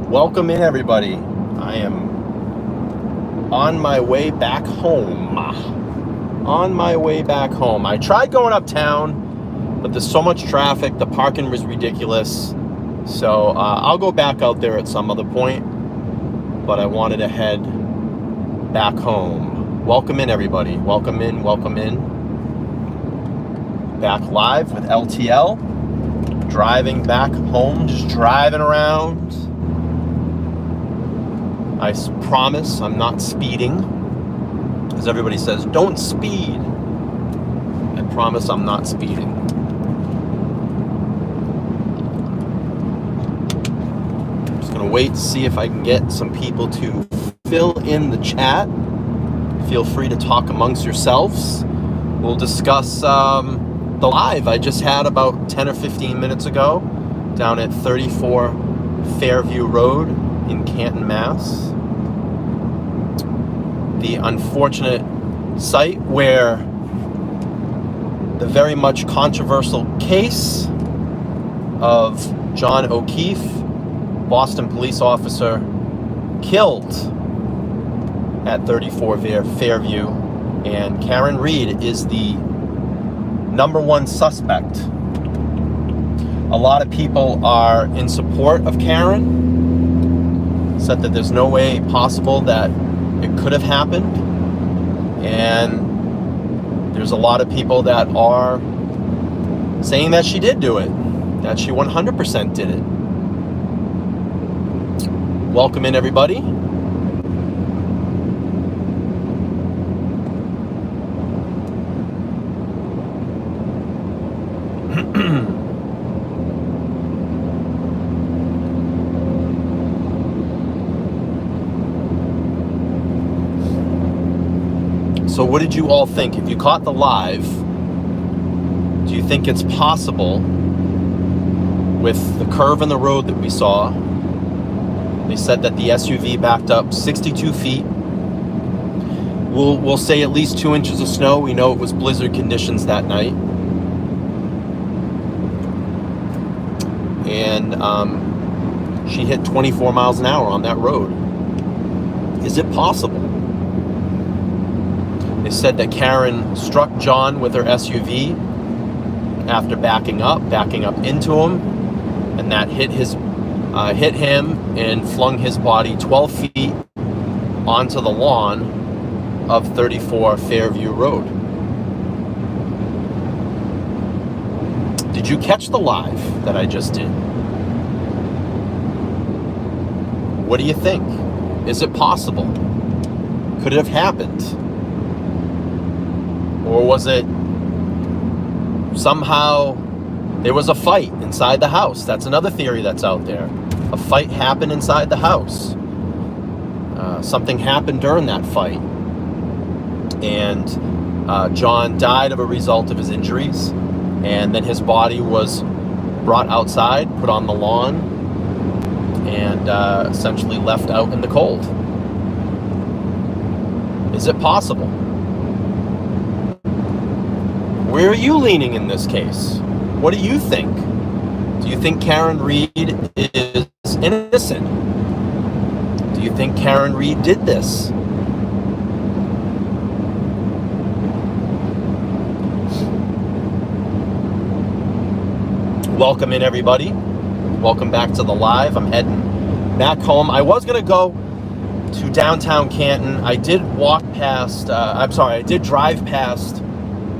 Welcome in, everybody. I am on my way back home. I tried going uptown, but there's so much traffic. The parking was ridiculous. So I'll go back out there at some other point, but I wanted to head back home. Welcome in, everybody. Welcome in. Back live with LTL. Driving back home, just driving around. I promise I'm not speeding, as everybody says, don't speed. I promise I'm not speeding. I'm just gonna wait to see if I can get some people to fill in the chat. Feel free to talk amongst yourselves. We'll discuss the live I just had about 10 or 15 minutes ago down at 34 Fairview Road in Canton, Mass. The unfortunate site where the very much controversial case of John O'Keefe, Boston police officer, killed at 34 Fairview, and Karen Reed is the number one suspect. A lot of people are in support of Karen, said that there's no way possible that it could have happened, and there's a lot of people that are saying that she did do it, that she 100% did it. Welcome in, everybody. So what did you all think? If you caught the live, do you think it's possible with the curve in the road that we saw? They said that the SUV backed up 62 feet. We'll say at least 2 inches of snow. We know it was blizzard conditions that night. And she hit 24 miles an hour on that road. Is it possible? They said that Karen struck John with her SUV after backing up into him, and that hit him and flung his body 12 feet onto the lawn of 34 Fairview Road. Did you catch the live that I just did? What do you think? Is it possible? Could it have happened? Or was it somehow there was a fight inside the house? That's another theory that's out there. A fight happened inside the house. Something happened during that fight. And John died of a result of his injuries. And then his body was brought outside, put on the lawn, and essentially left out in the cold. Is it possible? Where are you leaning in this case? What do you think? Do you think Karen Reed is innocent? Do you think Karen Reed did this? Welcome in, everybody. Welcome back to the live. I'm heading back home. I was going to go to downtown Canton. I did I did drive past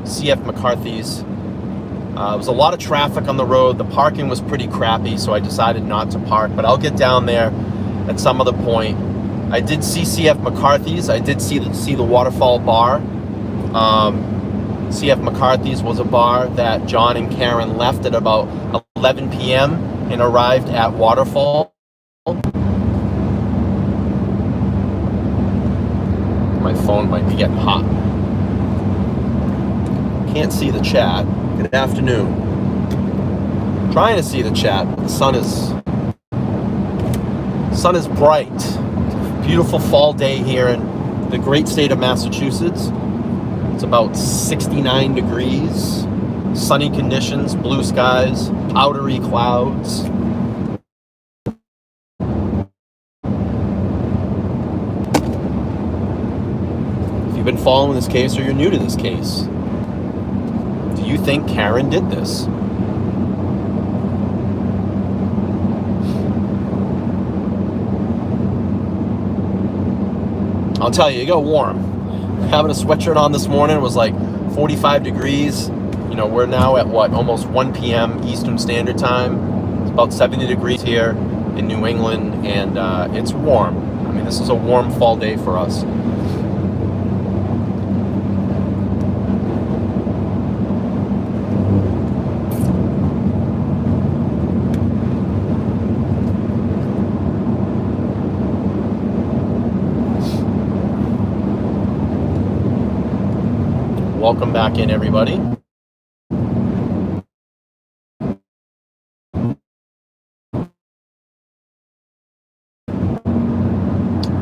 CF McCarthy's. There was a lot of traffic on the road. The parking was pretty crappy, so I decided not to park, but I'll get down there at some other point. I did see CF McCarthy's. I did see the Waterfall Bar. CF McCarthy's was a bar that John and Karen left at about 11 p.m. and arrived at Waterfall. My phone might be getting hot. Can't see the chat. Good afternoon. Trying to see the chat. The sun is bright. It's a beautiful fall day here in the great state of Massachusetts. It's about 69 degrees. sunny conditions, blue skies, powdery clouds. If you've been following this case or you're new to this case, do you think Karen did this? I'll tell you, it got warm. Having a sweatshirt on this morning, it was like 45 degrees. You know, we're now at almost 1 p.m. Eastern Standard Time. It's about 70 degrees here in New England, and it's warm. I mean, this is a warm fall day for us. Welcome back in, everybody.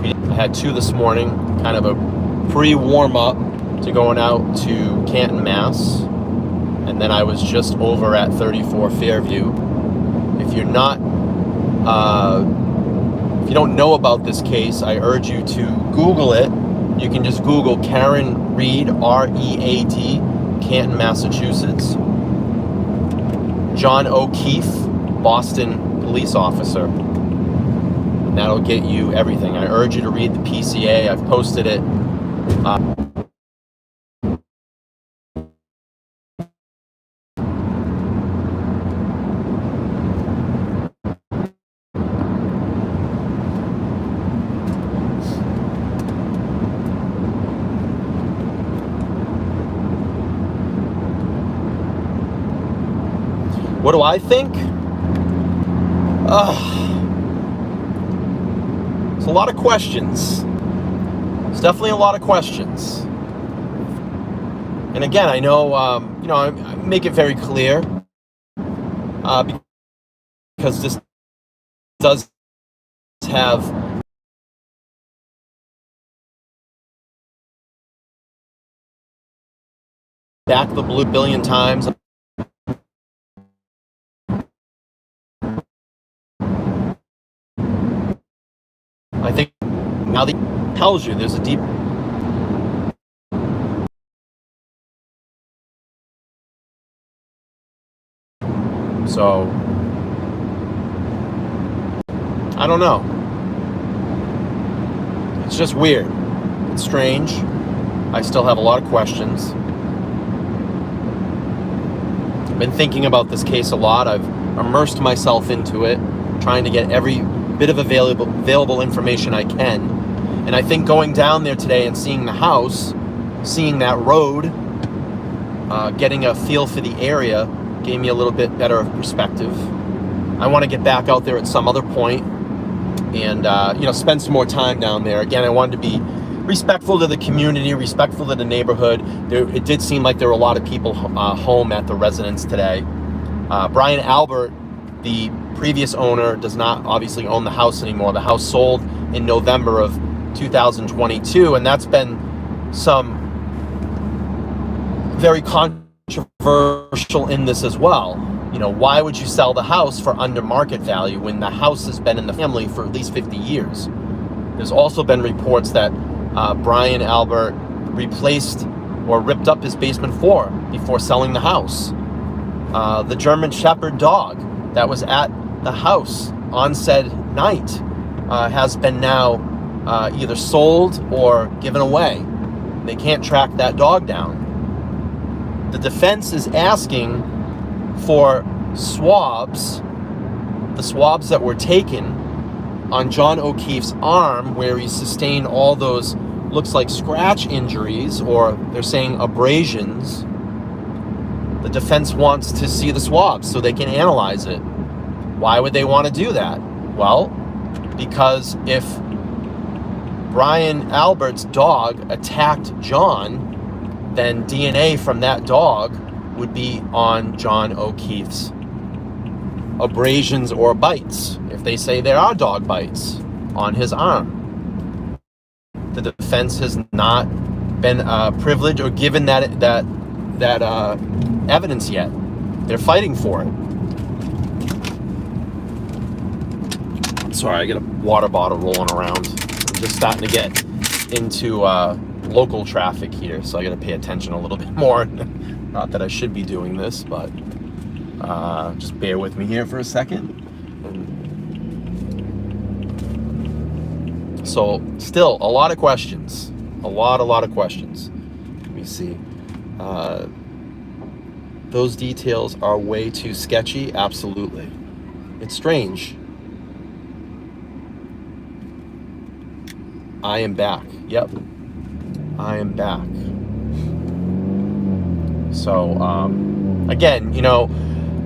I had two this morning, kind of a pre-warm-up to going out to Canton, Mass. And then I was just over at 34 Fairview. If you're not, if you don't know about this case, I urge you to Google it. You can just Google Karen Read, R-E-A-D, Canton, Massachusetts. John O'Keefe, Boston police officer. And that'll get you everything. I urge you to read the PCA. I've posted it. What do I think? It's a lot of questions. It's definitely a lot of questions. And again, I know, I make it very clear because this does have back the blue billion times. I think now that tells you there's a deep so I don't know. It's just weird. It's strange. I still have a lot of questions. I've been thinking about this case a lot. I've immersed myself into it, trying to get every bit of available information I can. And I think going down there today and seeing the house, seeing that road, getting a feel for the area gave me a little bit better of perspective. I want to get back out there at some other point and spend some more time down there. Again, I wanted to be respectful to the community, respectful to the neighborhood. It did seem like there were a lot of people home at the residence today. Brian Albert, the previous owner, does not obviously own the house anymore. The house sold in November of 2022, and that's been some very controversial in this as well. You know, why would you sell the house for under market value when the house has been in the family for at least 50 years? There's also been reports that Brian Albert replaced or ripped up his basement floor before selling the house. The German Shepherd dog that was at the house on said night has been now either sold or given away. They can't track that dog down. The defense is asking for swabs, the swabs that were taken on John O'Keefe's arm where he sustained all those, looks like scratch injuries, or they're saying abrasions. The defense wants to see the swabs so they can analyze it. Why would they want to do that? Well, because if Brian Albert's dog attacked John, then DNA from that dog would be on John O'Keefe's abrasions or bites, if they say there are dog bites on his arm. The defense has not been privileged or given that evidence yet. They're fighting for it. Sorry, I got a water bottle rolling around. I'm just starting to get into local traffic here, so I got to pay attention a little bit more. Not that I should be doing this, but just bear with me here for a second. So still a lot of questions, a lot of questions. Let me see. Those details are way too sketchy. Absolutely. It's strange. I am back. Yep. I am back. So, again,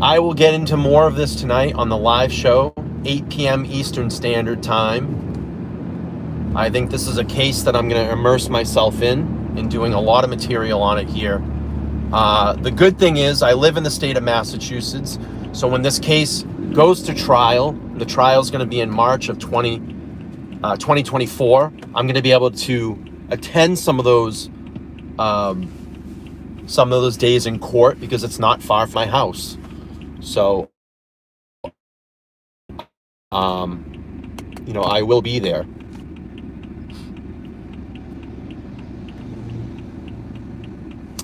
I will get into more of this tonight on the live show, 8 p.m. Eastern Standard Time. I think this is a case that I'm going to immerse myself in doing a lot of material on it here. The good thing is I live in the state of Massachusetts, so when this case goes to trial, the trial is going to be in March of 2024. I'm going to be able to attend some of those days in court because it's not far from my house. So, I will be there.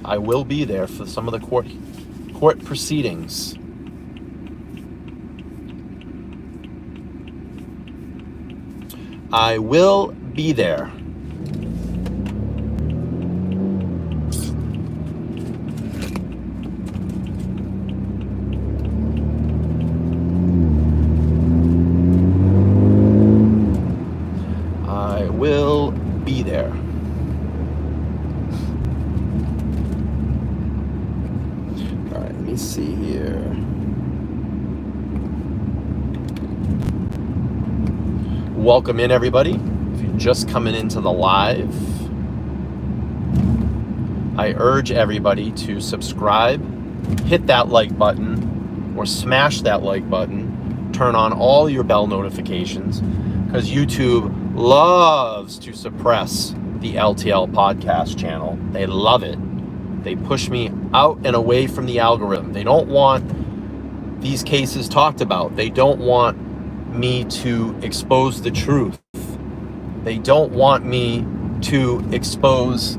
I will be there for some of the court proceedings. I will be there. I will be there. All right, let me see here. Welcome in, everybody. If you're just coming into the live, I urge everybody to subscribe, hit that like button, or smash that like button, turn on all your bell notifications, because YouTube loves to suppress the LTL podcast channel. They love it. They push me out and away from the algorithm. They don't want these cases talked about. They don't want me to expose the truth. They don't want me to expose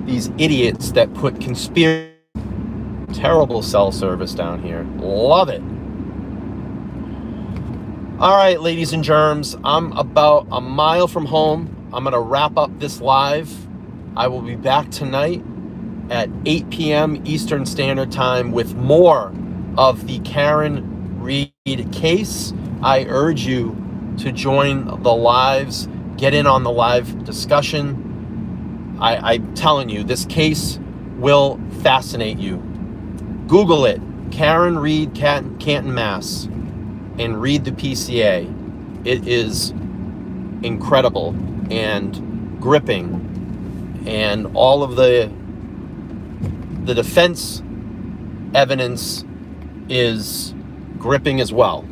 these idiots that put conspiracy. Terrible cell service down here. Love it. All right, ladies and germs, I'm about a mile from home. I'm going to wrap up this live. I will be back tonight at 8 p.m. Eastern Standard Time with more of the Karen Reed case. I urge you to join the lives, get in on the live discussion. I'm telling you, this case will fascinate you. Google it, Karen Reed, Canton, Mass, and read the PCA. It is incredible and gripping, and all of the defense evidence is gripping as well.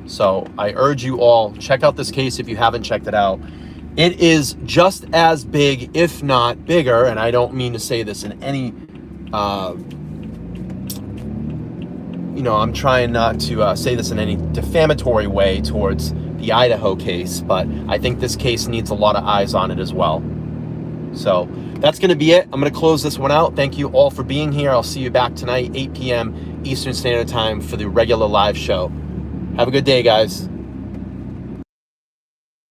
So I urge you all, check out this case if you haven't checked it out. It is just as big, if not bigger, and I don't mean to say this in any, I'm trying not to say this in any defamatory way towards the Idaho case, but I think this case needs a lot of eyes on it as well. So that's going to be it. I'm going to close this one out. Thank you all for being here. I'll see you back tonight, 8 p.m. Eastern Standard Time for the regular live show. Have a good day, guys.